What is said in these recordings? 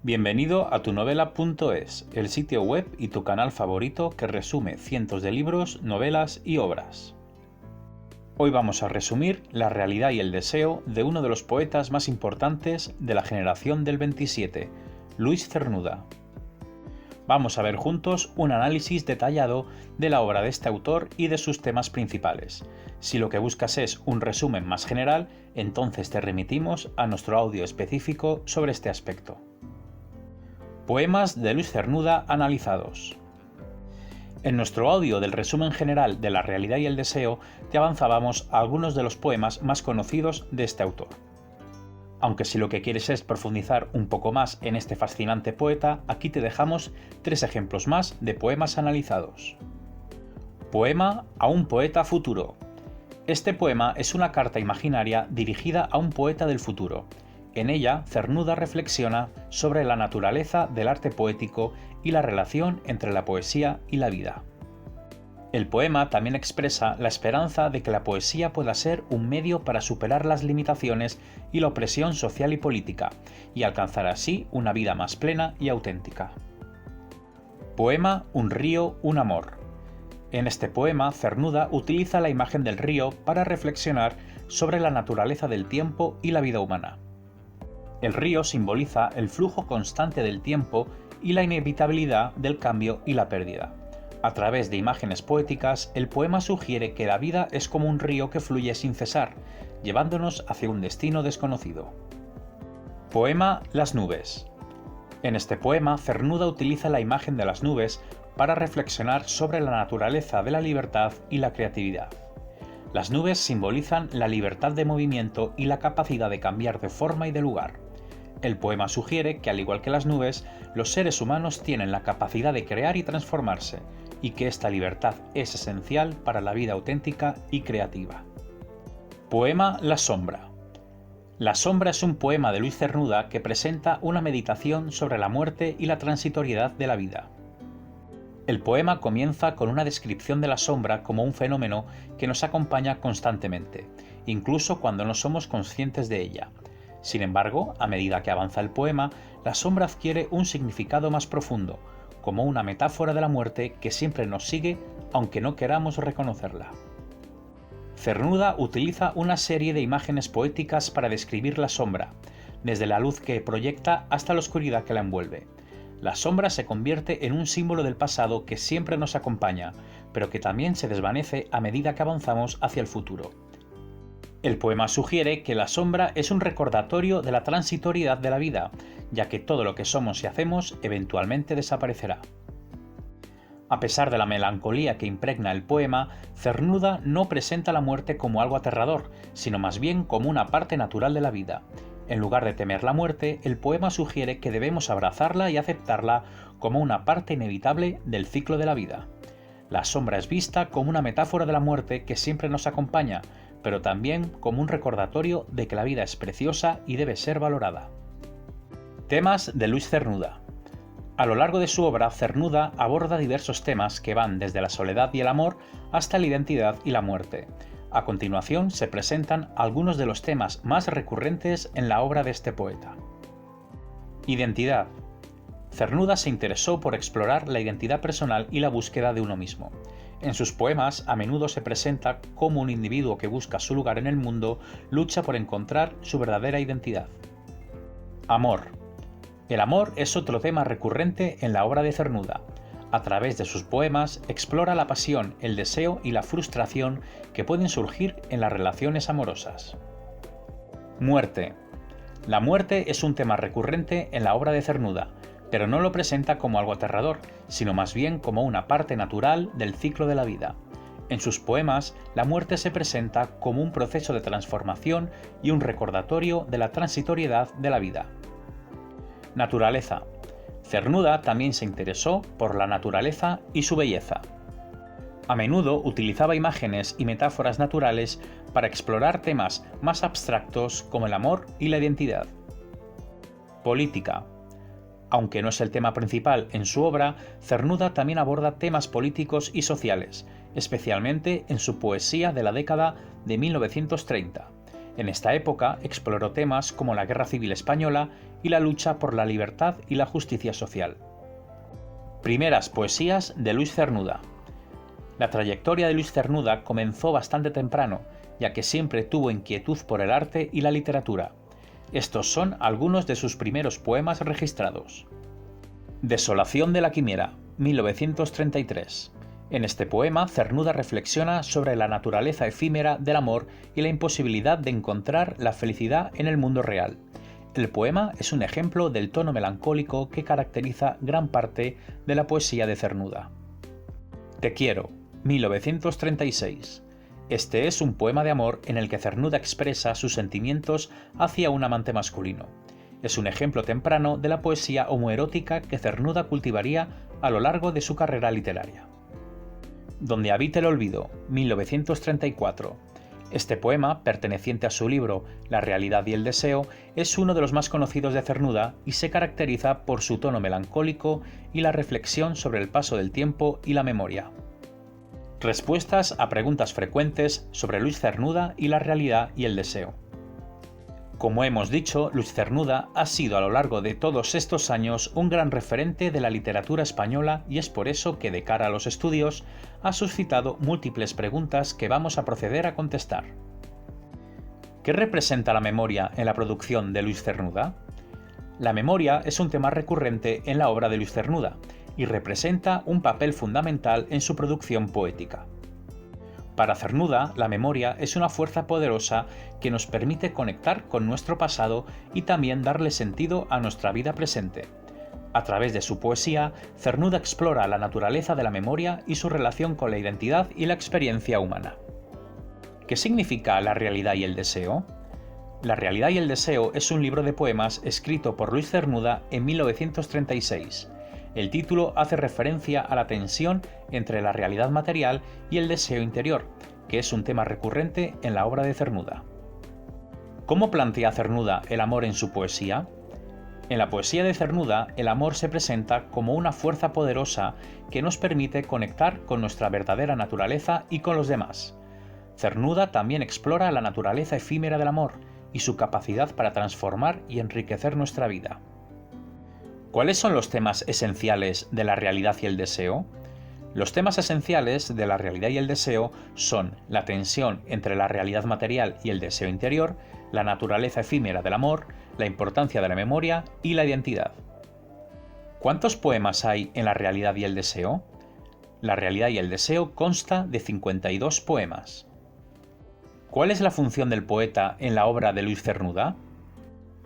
Bienvenido a tunovela.es, el sitio web y tu canal favorito que resume cientos de libros, novelas y obras. Hoy vamos a resumir La realidad y el deseo de uno de los poetas más importantes de la generación del 27, Luis Cernuda. Vamos a ver juntos un análisis detallado de la obra de este autor y de sus temas principales. Si lo que buscas es un resumen más general, entonces te remitimos a nuestro audio específico sobre este aspecto. Poemas de Luis Cernuda analizados. En nuestro audio del resumen general de La realidad y el deseo te avanzábamos a algunos de los poemas más conocidos de este autor. Aunque si lo que quieres es profundizar un poco más en este fascinante poeta, aquí te dejamos 3 ejemplos más de poemas analizados. Poema a un poeta futuro. Este poema es una carta imaginaria dirigida a un poeta del futuro. En ella, Cernuda reflexiona sobre la naturaleza del arte poético y la relación entre la poesía y la vida. El poema también expresa la esperanza de que la poesía pueda ser un medio para superar las limitaciones y la opresión social y política, y alcanzar así una vida más plena y auténtica. Poema Un río, un amor. En este poema, Cernuda utiliza la imagen del río para reflexionar sobre la naturaleza del tiempo y la vida humana. El río simboliza el flujo constante del tiempo y la inevitabilidad del cambio y la pérdida. A través de imágenes poéticas, el poema sugiere que la vida es como un río que fluye sin cesar, llevándonos hacia un destino desconocido. Poema Las nubes. En este poema, Cernuda utiliza la imagen de las nubes para reflexionar sobre la naturaleza de la libertad y la creatividad. Las nubes simbolizan la libertad de movimiento y la capacidad de cambiar de forma y de lugar. El poema sugiere que, al igual que las nubes, los seres humanos tienen la capacidad de crear y transformarse, y que esta libertad es esencial para la vida auténtica y creativa. Poema La sombra. La sombra es un poema de Luis Cernuda que presenta una meditación sobre la muerte y la transitoriedad de la vida. El poema comienza con una descripción de la sombra como un fenómeno que nos acompaña constantemente, incluso cuando no somos conscientes de ella. Sin embargo, a medida que avanza el poema, la sombra adquiere un significado más profundo, como una metáfora de la muerte que siempre nos sigue aunque no queramos reconocerla. Cernuda utiliza una serie de imágenes poéticas para describir la sombra, desde la luz que proyecta hasta la oscuridad que la envuelve. La sombra se convierte en un símbolo del pasado que siempre nos acompaña, pero que también se desvanece a medida que avanzamos hacia el futuro. El poema sugiere que la sombra es un recordatorio de la transitoriedad de la vida, ya que todo lo que somos y hacemos eventualmente desaparecerá. A pesar de la melancolía que impregna el poema, Cernuda no presenta la muerte como algo aterrador, sino más bien como una parte natural de la vida. En lugar de temer la muerte, el poema sugiere que debemos abrazarla y aceptarla como una parte inevitable del ciclo de la vida. La sombra es vista como una metáfora de la muerte que siempre nos acompaña, pero también como un recordatorio de que la vida es preciosa y debe ser valorada. Temas de Luis Cernuda. A lo largo de su obra, Cernuda aborda diversos temas que van desde la soledad y el amor hasta la identidad y la muerte. A continuación se presentan algunos de los temas más recurrentes en la obra de este poeta. Identidad. Cernuda se interesó por explorar la identidad personal y la búsqueda de uno mismo. En sus poemas a menudo se presenta como un individuo que busca su lugar en el mundo lucha por encontrar su verdadera identidad. Amor. El amor es otro tema recurrente en la obra de Cernuda. A través de sus poemas explora la pasión, el deseo y la frustración que pueden surgir en las relaciones amorosas. Muerte. La muerte es un tema recurrente en la obra de Cernuda, pero no lo presenta como algo aterrador, sino más bien como una parte natural del ciclo de la vida. En sus poemas, la muerte se presenta como un proceso de transformación y un recordatorio de la transitoriedad de la vida. Naturaleza. Cernuda también se interesó por la naturaleza y su belleza. A menudo utilizaba imágenes y metáforas naturales para explorar temas más abstractos como el amor y la identidad. Política. Aunque no es el tema principal en su obra, Cernuda también aborda temas políticos y sociales, especialmente en su poesía de la década de 1930. En esta época exploró temas como la Guerra Civil Española, y la lucha por la libertad y la justicia social. Primeras poesías de Luis Cernuda. La trayectoria de Luis Cernuda comenzó bastante temprano, ya que siempre tuvo inquietud por el arte y la literatura. Estos son algunos de sus primeros poemas registrados. Desolación de la quimera, 1933. En este poema, Cernuda reflexiona sobre la naturaleza efímera del amor y la imposibilidad de encontrar la felicidad en el mundo real. El poema es un ejemplo del tono melancólico que caracteriza gran parte de la poesía de Cernuda. Te quiero, 1936. Este es un poema de amor en el que Cernuda expresa sus sentimientos hacia un amante masculino. Es un ejemplo temprano de la poesía homoerótica que Cernuda cultivaría a lo largo de su carrera literaria. Donde habita el olvido, 1934. Este poema, perteneciente a su libro La realidad y el deseo, es uno de los más conocidos de Cernuda y se caracteriza por su tono melancólico y la reflexión sobre el paso del tiempo y la memoria. Respuestas a preguntas frecuentes sobre Luis Cernuda y la realidad y el deseo. Como hemos dicho, Luis Cernuda ha sido a lo largo de todos estos años un gran referente de la literatura española y es por eso que de cara a los estudios ha suscitado múltiples preguntas que vamos a proceder a contestar. ¿Qué representa la memoria en la producción de Luis Cernuda? La memoria es un tema recurrente en la obra de Luis Cernuda y representa un papel fundamental en su producción poética. Para Cernuda, la memoria es una fuerza poderosa que nos permite conectar con nuestro pasado y también darle sentido a nuestra vida presente. A través de su poesía, Cernuda explora la naturaleza de la memoria y su relación con la identidad y la experiencia humana. ¿Qué significa la realidad y el deseo? La realidad y el deseo es un libro de poemas escrito por Luis Cernuda en 1936. El título hace referencia a la tensión entre la realidad material y el deseo interior, que es un tema recurrente en la obra de Cernuda. ¿Cómo plantea Cernuda el amor en su poesía? En la poesía de Cernuda, el amor se presenta como una fuerza poderosa que nos permite conectar con nuestra verdadera naturaleza y con los demás. Cernuda también explora la naturaleza efímera del amor y su capacidad para transformar y enriquecer nuestra vida. ¿Cuáles son los temas esenciales de la realidad y el deseo? Los temas esenciales de la realidad y el deseo son la tensión entre la realidad material y el deseo interior, la naturaleza efímera del amor, la importancia de la memoria y la identidad. ¿Cuántos poemas hay en la realidad y el deseo? La realidad y el deseo consta de 52 poemas. ¿Cuál es la función del poeta en la obra de Luis Cernuda?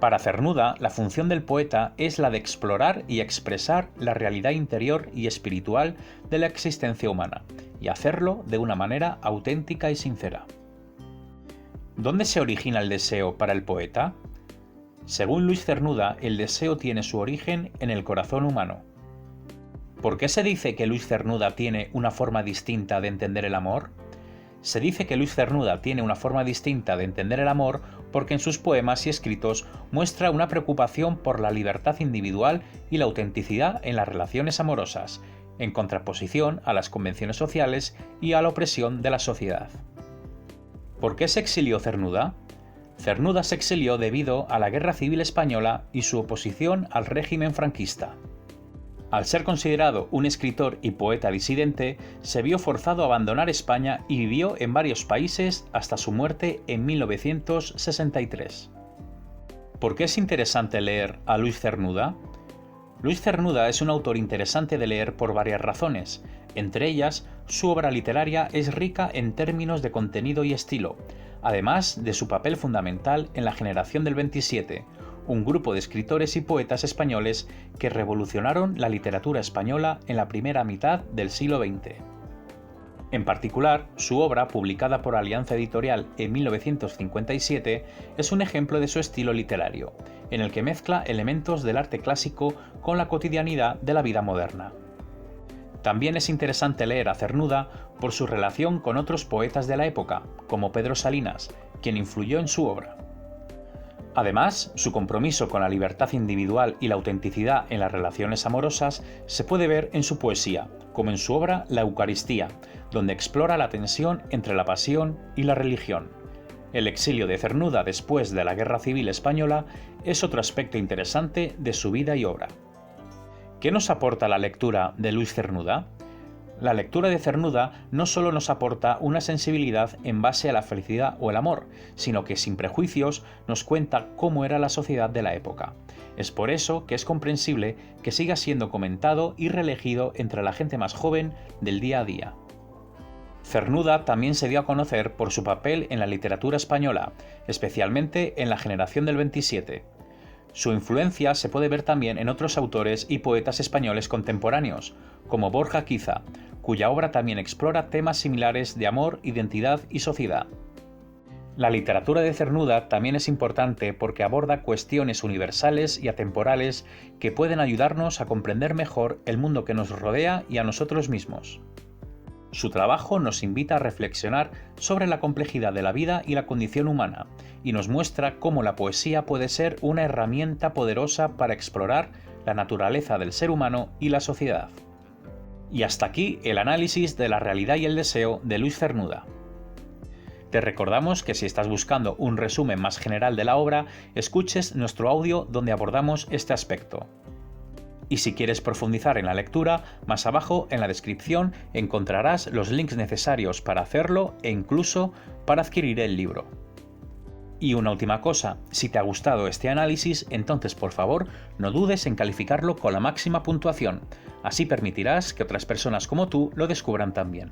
Para Cernuda, la función del poeta es la de explorar y expresar la realidad interior y espiritual de la existencia humana, y hacerlo de una manera auténtica y sincera. ¿Dónde se origina el deseo para el poeta? Según Luis Cernuda, el deseo tiene su origen en el corazón humano. ¿Por qué se dice que Luis Cernuda tiene una forma distinta de entender el amor? Se dice que Luis Cernuda tiene una forma distinta de entender el amor porque en sus poemas y escritos muestra una preocupación por la libertad individual y la autenticidad en las relaciones amorosas, en contraposición a las convenciones sociales y a la opresión de la sociedad. ¿Por qué se exilió Cernuda? Cernuda se exilió debido a la Guerra Civil Española y su oposición al régimen franquista. Al ser considerado un escritor y poeta disidente, se vio forzado a abandonar España y vivió en varios países hasta su muerte en 1963. ¿Por qué es interesante leer a Luis Cernuda? Luis Cernuda es un autor interesante de leer por varias razones. Entre ellas, su obra literaria es rica en términos de contenido y estilo, además de su papel fundamental en la generación del 27, un grupo de escritores y poetas españoles que revolucionaron la literatura española en la primera mitad del siglo XX. En particular, su obra, publicada por Alianza Editorial en 1957, es un ejemplo de su estilo literario, en el que mezcla elementos del arte clásico con la cotidianidad de la vida moderna. También es interesante leer a Cernuda por su relación con otros poetas de la época, como Pedro Salinas, quien influyó en su obra. Además, su compromiso con la libertad individual y la autenticidad en las relaciones amorosas se puede ver en su poesía, como en su obra La Eucaristía, donde explora la tensión entre la pasión y la religión. El exilio de Cernuda después de la Guerra Civil Española es otro aspecto interesante de su vida y obra. ¿Qué nos aporta la lectura de Luis Cernuda? La lectura de Cernuda no solo nos aporta una sensibilidad en base a la felicidad o el amor, sino que sin prejuicios nos cuenta cómo era la sociedad de la época. Es por eso que es comprensible que siga siendo comentado y reelegido entre la gente más joven del día a día. Cernuda también se dio a conocer por su papel en la literatura española, especialmente en la generación del 27. Su influencia se puede ver también en otros autores y poetas españoles contemporáneos, como Borja Quiza, cuya obra también explora temas similares de amor, identidad y sociedad. La literatura de Cernuda también es importante porque aborda cuestiones universales y atemporales que pueden ayudarnos a comprender mejor el mundo que nos rodea y a nosotros mismos. Su trabajo nos invita a reflexionar sobre la complejidad de la vida y la condición humana, y nos muestra cómo la poesía puede ser una herramienta poderosa para explorar la naturaleza del ser humano y la sociedad. Y hasta aquí el análisis de La realidad y el deseo de Luis Cernuda. Te recordamos que si estás buscando un resumen más general de la obra, escuches nuestro audio donde abordamos este aspecto. Y si quieres profundizar en la lectura, más abajo en la descripción encontrarás los links necesarios para hacerlo e incluso para adquirir el libro. Y una última cosa, si te ha gustado este análisis, entonces por favor no dudes en calificarlo con la máxima puntuación, así permitirás que otras personas como tú lo descubran también.